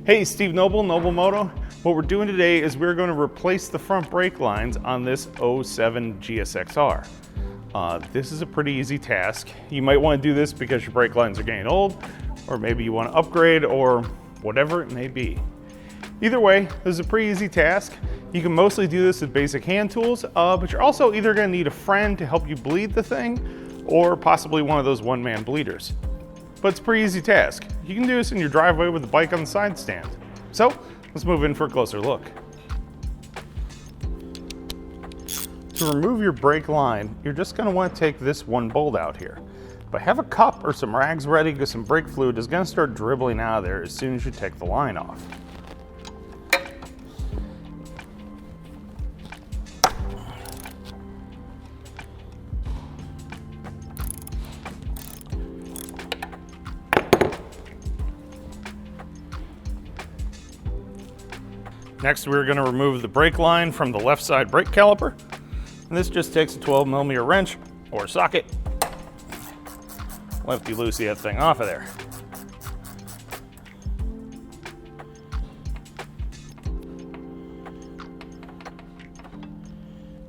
Hey, Steve Noble, Noble Moto. What we're doing today is we're going to replace the front brake lines on this 07 GSXR. This is a pretty easy task. You might want to do this because your brake lines are getting old, or maybe you want to upgrade, or whatever it may be. Either way, this is a pretty easy task. You can mostly do this with basic hand tools, but you're also either going to need a friend to help you bleed the thing, or possibly one of those one-man bleeders. But it's a pretty easy task. You can do this in your driveway with the bike on the side stand. So let's move in for a closer look. To remove your brake line, you're just going to want to take this one bolt out here. But have a cup or some rags ready because some brake fluid is going to start dribbling out of there as soon as you take the line off. Next, we're going to remove the brake line from the left side brake caliper. And this just takes a 12mm wrench or socket. Lefty-loosey that thing off of there.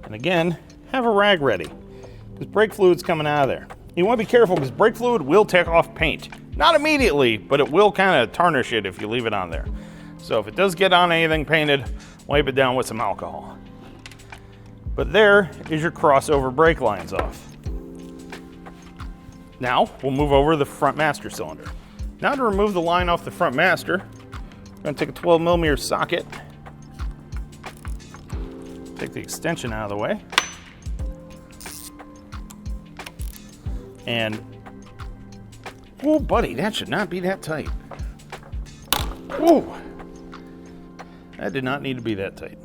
And again, have a rag ready, because brake fluid's coming out of there. You want to be careful because brake fluid will take off paint. Not immediately, but it will kind of tarnish it if you leave it on there. So if it does get on anything painted, wipe it down with some alcohol. But there is your crossover brake lines off. Now we'll move over to the front master cylinder. Now to remove the line off the front master, I'm going to take a 12mm socket, take the extension out of the way, and oh buddy, that should not be that tight. Whoa. That did not need to be that tight.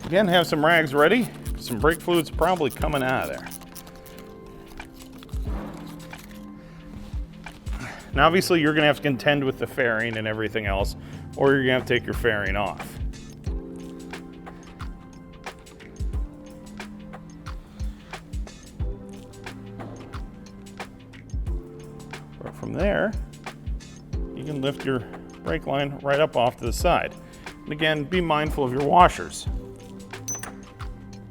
Again, have some rags ready. Some brake fluid's probably coming out of there. Now obviously you're gonna have to contend with the fairing and everything else, or you're gonna have to take your fairing off. But from there, you can lift your brake line right up off to the side. And again, be mindful of your washers.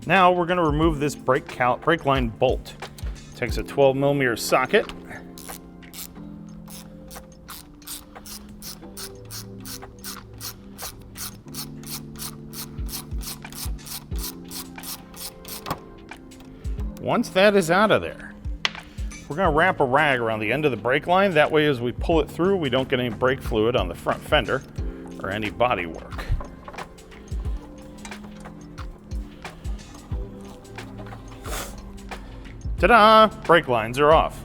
Now we're going to remove this brake line bolt. Takes a 12mm socket. Once that is out of there, we're going to wrap a rag around the end of the brake line. That way as we pull it through, we don't get any brake fluid on the front fender or any body work. Ta-da! Brake lines are off.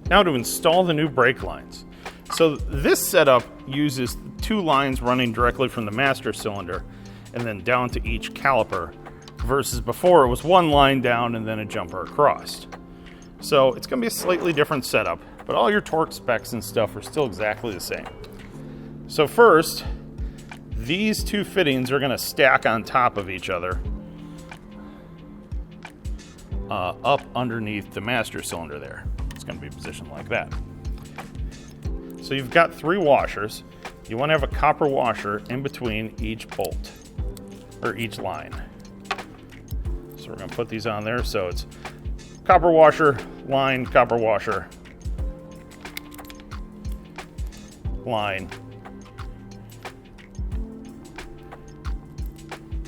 Now to install the new brake lines. So this setup uses two lines running directly from the master cylinder and then down to each caliper, versus before it was one line down and then a jumper across. So it's going to be a slightly different setup, but all your torque specs and stuff are still exactly the same. So first, these two fittings are going to stack on top of each other up underneath the master cylinder there. It's going to be positioned like that. So you've got three washers. You want to have a copper washer in between each bolt, or each line. So we're going to put these on there so it's copper washer, line, copper washer, line,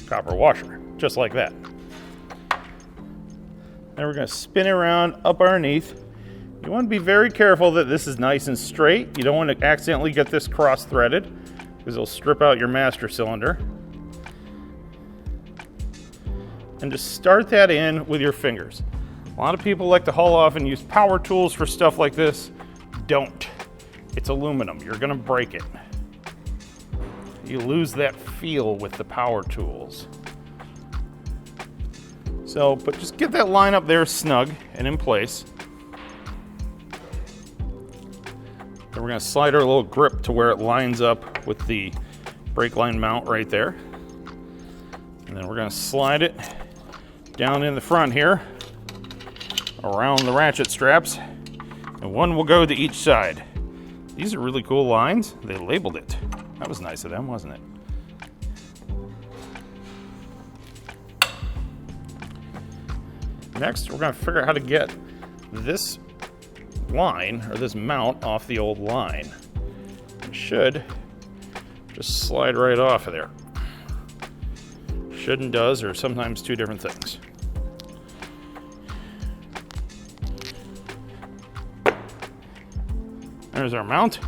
copper washer, just like that. Then we're going to spin it around up underneath. You want to be very careful that this is nice and straight. You don't want to accidentally get this cross-threaded because it'll strip out your master cylinder. And just start that in with your fingers. A lot of people like to haul off and use power tools for stuff like this. Don't. It's aluminum. You're going to break it. You lose that feel with the power tools. So, but just get that line up there snug and in place. Then we're going to slide our little grip to where it lines up with the brake line mount right there. And then we're going to slide it down in the front here, around the ratchet straps, and and one will go to each side. These are really cool lines. They labeled it. That was nice of them, wasn't it? Next, we're going to figure out how to get this line, or this mount, off the old line. It should just slide right off of there. Should and does are sometimes two different things. There's our mount.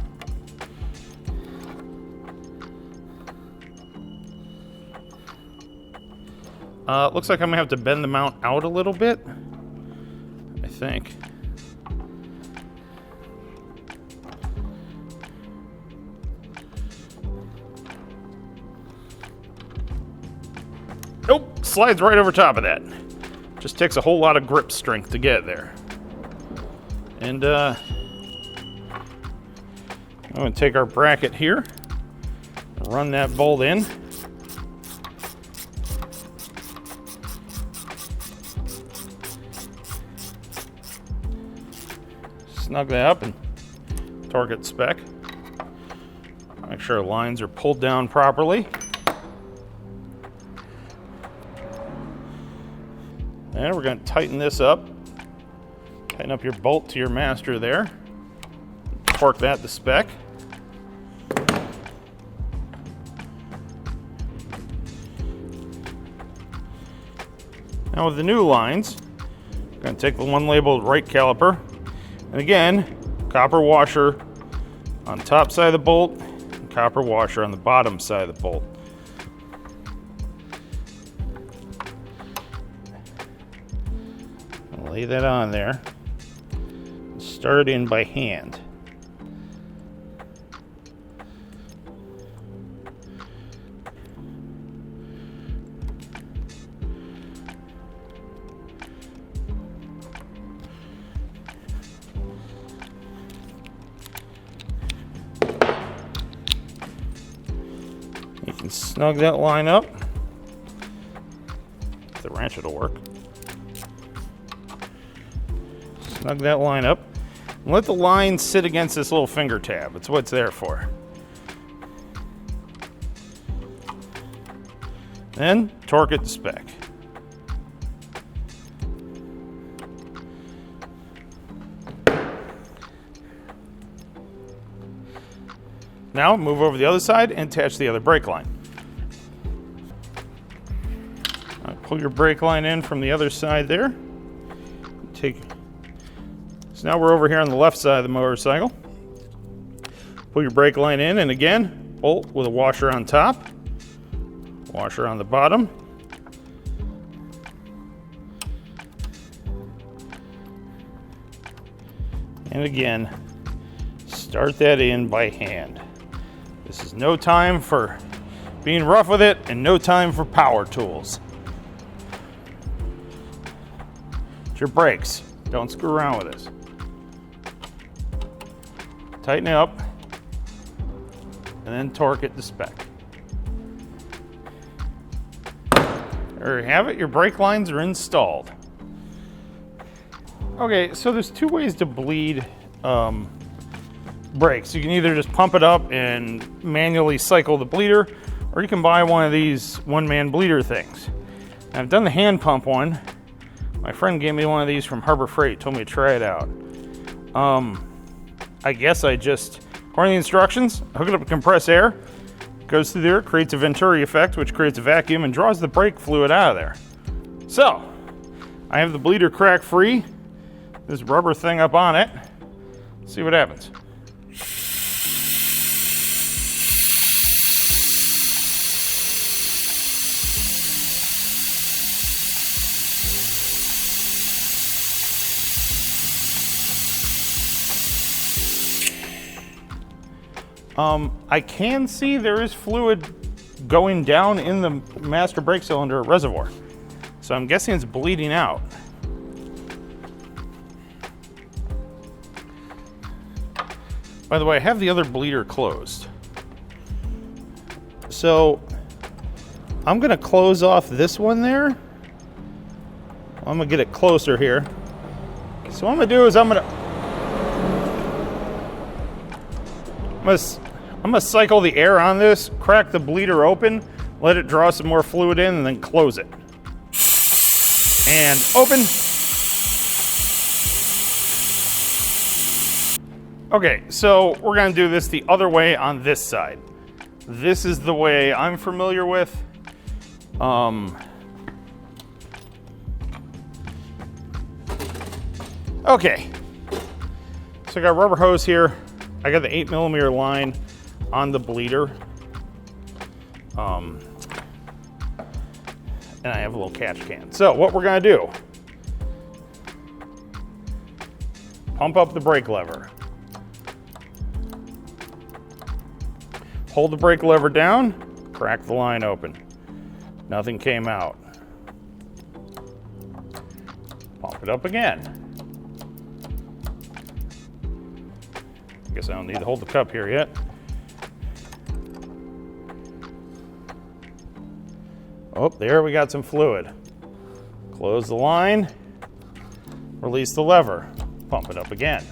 Looks like I'm gonna have to bend the mount out a little bit, I think. Nope, slides right over top of that. Just takes a whole lot of grip strength to get there. And I'm gonna take our bracket here, run that bolt in. Snug that up and torque it spec. Make sure the lines are pulled down properly. And we're going to tighten this up. Tighten up your bolt to your master there. Torque that to spec. Now with the new lines, I'm going to take the one labeled right caliper. And again, copper washer on the top side of the bolt, and copper washer on the bottom side of the bolt. I'll lay that on there. Start it in by hand. You can snug that line up. The wrench will work. Snug that line up. And let the line sit against this little finger tab. It's what it's there for. Then torque it to spec. Now move over the other side and attach the other brake line. Pull your brake line in from the other side there. So now we're over here on the left side of the motorcycle. Pull your brake line in, and again, bolt with a washer on top, washer on the bottom. And again, start that in by hand. This is no time for being rough with it and no time for power tools. It's your brakes. Don't screw around with this. Tighten it up and then torque it to spec. There you have it. Your brake lines are installed. Okay, so there's two ways to bleed brakes. You can either just pump it up and manually cycle the bleeder, or you can buy one of these one-man bleeder things. And I've done the hand pump one. My friend gave me one of these from Harbor Freight, told me to try it out. I guess I just, according to the instructions, hook it up to compressed air, goes through there, creates a Venturi effect, which creates a vacuum and draws the brake fluid out of there. So, I have the bleeder crack free, this rubber thing up on it. Let's see what happens. I can see there is fluid going down in the master brake cylinder reservoir. So I'm guessing it's bleeding out. By the way, I have the other bleeder closed. So I'm gonna close off this one there. I'm gonna get it closer here. So what I'm gonna do is I'm gonna I'm gonna cycle the air on this, crack the bleeder open, let it draw some more fluid in, and then close it. And open. Okay, so we're gonna do this the other way on this side. This is the way I'm familiar with. Okay, so I got a rubber hose here. I got the 8mm line on the bleeder. And I have a little catch can. So what we're gonna do, pump up the brake lever. Hold the brake lever down, crack the line open. Nothing came out. Pump it up again. I guess I don't need to hold the cup here yet. Oh, there we got some fluid. Close the line, release the lever, pump it up again.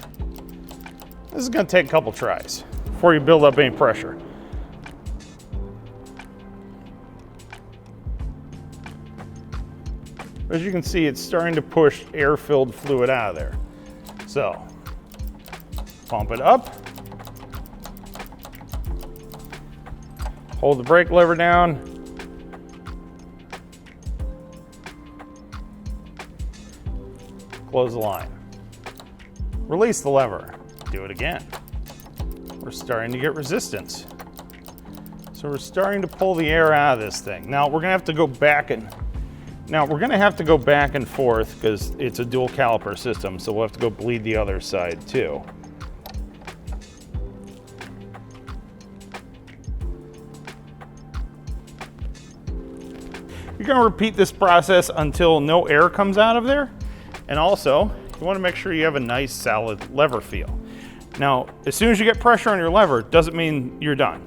This is gonna take a couple tries before you build up any pressure. As you can see, it's starting to push air-filled fluid out of there. So, pump it up. Hold the brake lever down. Close the line. Release the lever. Do it again. We're starting to get resistance. So we're starting to pull the air out of this thing. Now we're gonna have to go back and forth because it's a dual caliper system, so we'll have to go bleed the other side too. You're gonna repeat this process until no air comes out of there. And also, you wanna make sure you have a nice solid lever feel. Now, as soon as you get pressure on your lever, doesn't mean you're done.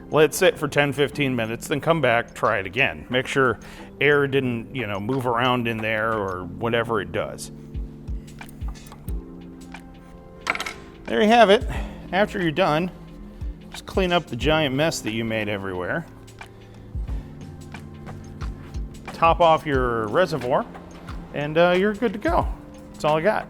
Let it sit for 10-15 minutes, then come back, try it again. Make sure air didn't, move around in there or whatever it does. There you have it. After you're done, just clean up the giant mess that you made everywhere. Top off your reservoir, and you're good to go. That's all I got.